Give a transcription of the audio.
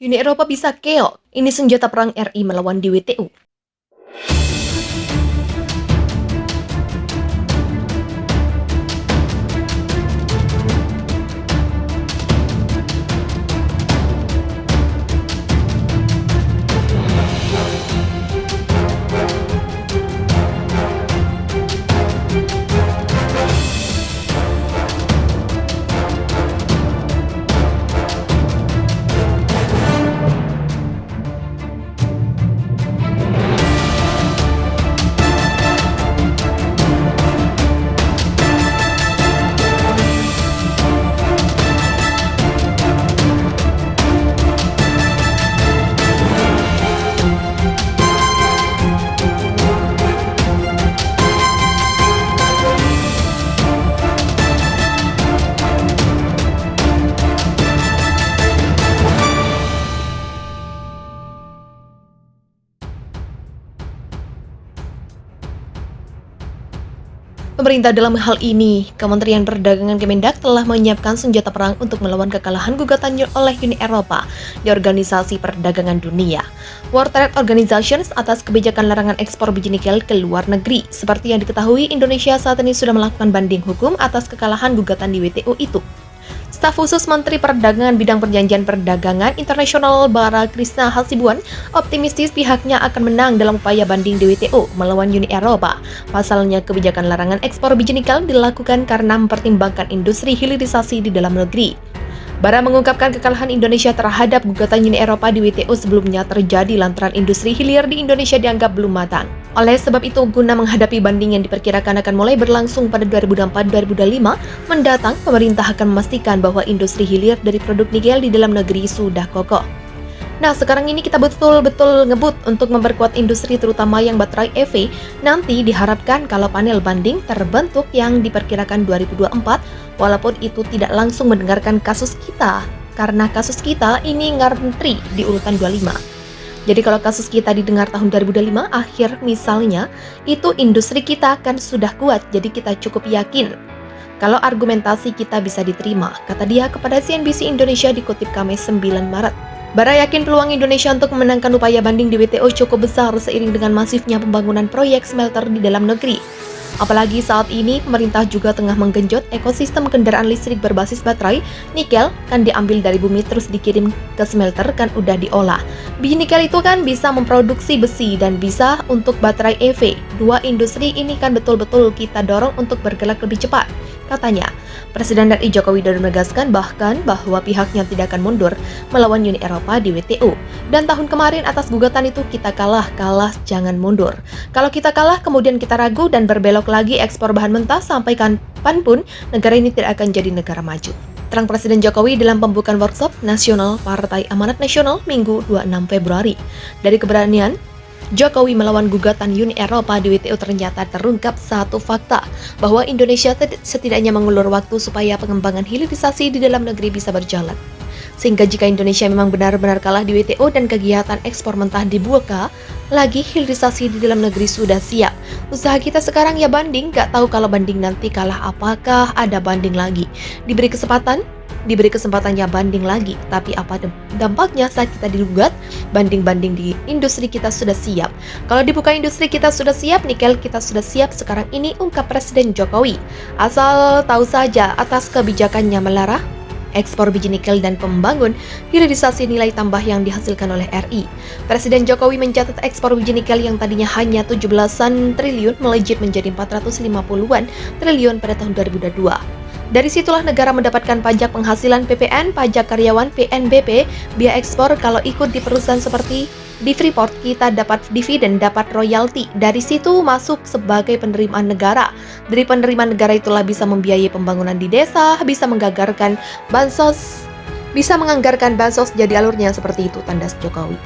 Uni Eropa bisa keok. Ini senjata perang RI melawan di WTO. Pemerintah dalam hal ini, Kementerian Perdagangan Kemendak telah menyiapkan senjata perang untuk melawan kekalahan gugatan oleh Uni Eropa di Organisasi Perdagangan Dunia, World Trade Organization, atas kebijakan larangan ekspor biji nikel ke luar negeri. Seperti yang diketahui, Indonesia saat ini sudah melakukan banding hukum atas kekalahan gugatan di WTO itu. Staf khusus Menteri Perdagangan Bidang Perjanjian Perdagangan Internasional Bara Krishna Hasibuan optimistis pihaknya akan menang dalam upaya banding di WTO melawan Uni Eropa. Pasalnya, kebijakan larangan ekspor biji nikel dilakukan karena mempertimbangkan industri hilirisasi di dalam negeri. Bara mengungkapkan kekalahan Indonesia terhadap gugatan Uni Eropa di WTO sebelumnya terjadi lantaran industri hilir di Indonesia dianggap belum matang. Oleh sebab itu, guna menghadapi banding yang diperkirakan akan mulai berlangsung pada 2024-2025 mendatang, pemerintah akan memastikan bahwa industri hilir dari produk nikel di dalam negeri sudah kokoh. Nah, sekarang ini kita betul-betul ngebut untuk memperkuat industri terutama yang baterai EV. Nanti diharapkan kalau panel banding terbentuk yang diperkirakan 2024, walaupun itu tidak langsung mendengarkan kasus kita, karena kasus kita ini ngantri di urutan 25. Jadi kalau kasus kita didengar tahun 2025 akhir misalnya, itu industri kita akan sudah kuat, jadi kita cukup yakin kalau argumentasi kita bisa diterima, kata dia kepada CNBC Indonesia dikutip Kamis 9 Maret. Bara yakin peluang Indonesia untuk memenangkan upaya banding di WTO cukup besar seiring dengan masifnya pembangunan proyek smelter di dalam negeri. Apalagi saat ini pemerintah juga tengah menggenjot ekosistem kendaraan listrik berbasis baterai. Nikel kan diambil dari bumi terus dikirim ke smelter kan udah diolah. Biji nikel itu kan bisa memproduksi besi dan bisa untuk baterai EV. Dua industri ini kan betul-betul kita dorong untuk bergerak lebih cepat, katanya. Presiden RI Joko Widodo menegaskan bahkan bahwa pihaknya tidak akan mundur melawan Uni Eropa di WTO. Dan tahun kemarin atas gugatan itu kita kalah jangan mundur. Kalau kita kalah kemudian kita ragu dan berbelok lagi ekspor bahan mentah sampai kapanpun negara ini tidak akan jadi negara maju. Terang Presiden Jokowi dalam pembukaan workshop nasional Partai Amanat Nasional Minggu 26 Februari. Dari keberanian Jokowi melawan gugatan Uni Eropa di WTO ternyata terungkap satu fakta bahwa Indonesia setidaknya mengulur waktu supaya pengembangan hilirisasi di dalam negeri bisa berjalan. Sehingga jika Indonesia memang benar-benar kalah di WTO dan kegiatan ekspor mentah dibuka lagi, hilirisasi di dalam negeri sudah siap. Usaha kita sekarang ya banding, gak tahu kalau banding nanti kalah apakah ada banding lagi. Diberi kesempatannya banding lagi, tapi apa dampaknya saat kita digugat? Banding-banding di industri kita sudah siap. Kalau dibuka industri kita sudah siap, nikel kita sudah siap sekarang ini, ungkap Presiden Jokowi. Asal tahu saja atas kebijakannya melarang ekspor biji nikel dan membangun hilirisasi nilai tambah yang dihasilkan oleh RI. Presiden Jokowi mencatat ekspor biji nikel yang tadinya hanya 17-an triliun melejit menjadi 450-an triliun pada tahun 2022. Dari situlah negara mendapatkan pajak penghasilan PPN, pajak karyawan PNBP, biaya ekspor kalau ikut di perusahaan seperti di Freeport kita dapat dividen, dapat royalti. Dari situ masuk sebagai penerimaan negara. Dari penerimaan negara itulah bisa membiayai pembangunan di desa, bisa menganggarkan bansos jadi alurnya seperti itu, tandas Jokowi.